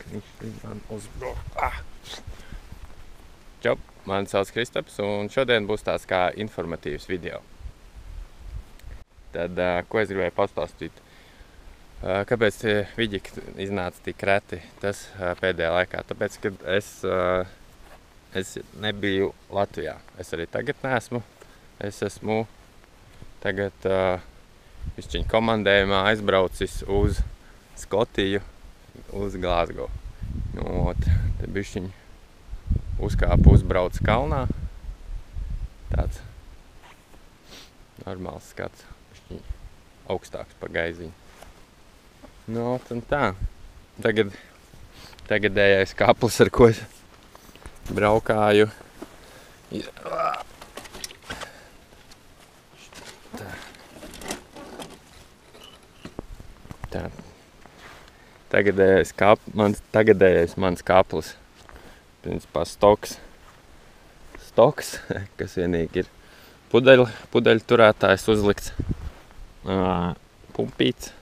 Viņš man uzbrauc. Čau, mani sauc Kristaps, un šodien būs tāds kā informatīvs video. Tad, ko es gribēju pastāstīt? Kāpēc tie vidļiki iznāca tik reti tas pēdējā laikā? Tāpēc, kad es nebiju Latvijā. Es arī tagad neesmu. Es esmu tagad višķiņ komandējumā aizbraucis uz Skotiju, uz Glasgow. Te bišķiņ uzkāpu, uzbraucu kalnā. Tāds normāls skats, bišķiņ augstāks pa gaiziņu. Un tā. Tagadējais kaplis, ar ko es braukāju. Tā. Tagadējais mans kaplis. Principā stoks, kas vienīgi ir pudeļu turētājs uzlikts, pumpīts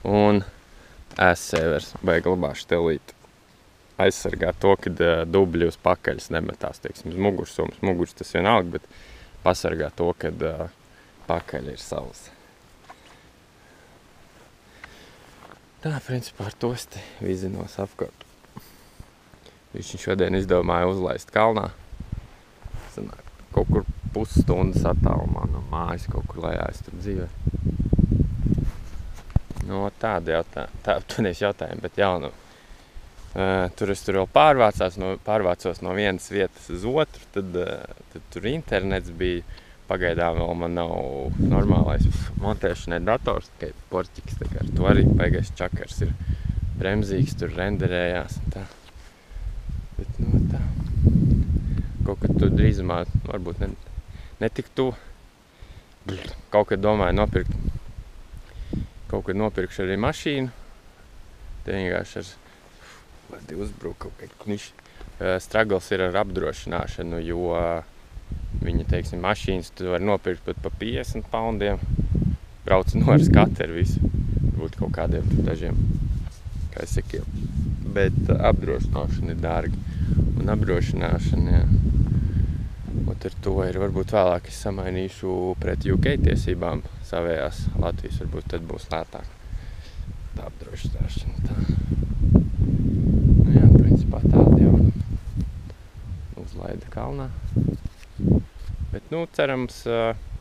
un ēssēvers vai glabāšu telīti. Aizsargā to, kad dubļi uz pakaļas nemetās, teiksim, uz mugursomas. Mugurs tas vienalga, bet pasargā to, kad pakaļ ir saules. Tā, principā ar tos te vizinos apkārt. Viņš šodien izdomāja uzlaist kalnā. Sanāk, kaut kur pusstundas attālumā no mājas, kaut kur lejā es tur dzīvē. Tādi jautājumi, bet tur es vēl pārvācos no vienas vietas uz otru, tad tur internets bija, pagaidām vēl man nav normālais montēšanai dators, tikai porķiks, tā kā ar to arī baigais čakars ir bremzīgs, tur renderējās un tā. Bet, tā. Kaut kad tu drīzumā, varbūt netik tu. Kaut kad domāju nopirkšu arī mašīnu. Te vienkārši uzbruk kaut kāds knišs. Struggles ir ar apdrošināšanu, jo viņa, teiksim, mašīnas tu vari nopirkt pat pa 50 poundiem. Brauc ar skateru visu. Varbūt kaut kādiem dažiem kaisekiem. Bet apdrošināšana ir dārga. Un apdrošināšana, jā. Ar to ir varbūt vēlāk es samainīšu pret UK tiesībām savējās Latvijas, varbūt tad būs lētāk. Tā apdrošināšana, tā. Jā, principā tāda jau uzlaida kalnā. Bet, cerams,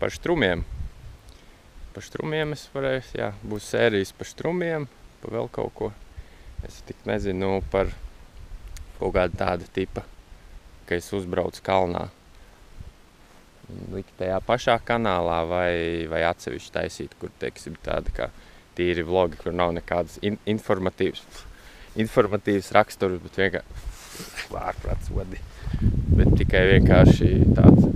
par štrumiem. Par štrumiem es varēšu, jā, būs sērijas par štrumiem, pa vēl kaut ko. Es tik nezinu par kaut kādu tādu tipa, ka es uzbraucu kalnā. Likt tajā pašā kanālā vai atsevišķi taisīt, kur, teiksim, tāda kā tīri vlogi, kur nav nekādas informatīvas raksturas, bet vienkārši ārprāts vadi. Bet tikai vienkārši tāds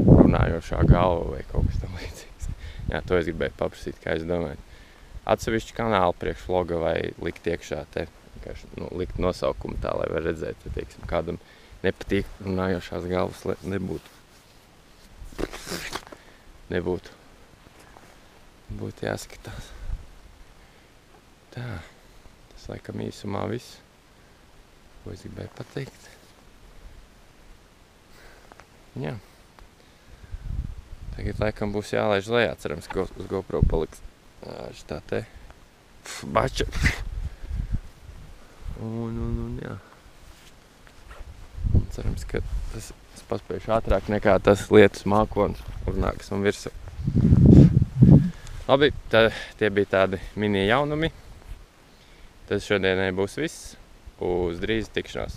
runājošā galva vai kaut kas tam līdzīgs. Jā, to es gribēju paprasīt, kā es domāju. Atsevišķi kanāli priekš vloga vai likt iekšā te, vienkārši likt nosaukumu tā, lai var redzēt, ja, teiksim, kādam nepatīk runājošās galvas nebūtu. Būtu jāskatās. Tā, tas laikam īsumā viss, ko es gribēju pateikt. Jā. Tagad laikam būs jālaiž lejā, cerams, ka uz GoPro paliks šitā te bača. Un jā. Un cerams, ka es paspējuši ātrāk nekā tas lietus mākonis uznāks un virsū. Labi, tie bija tādi mini jaunumi. Tas šodienai būs viss. Uz drīz tikšanās.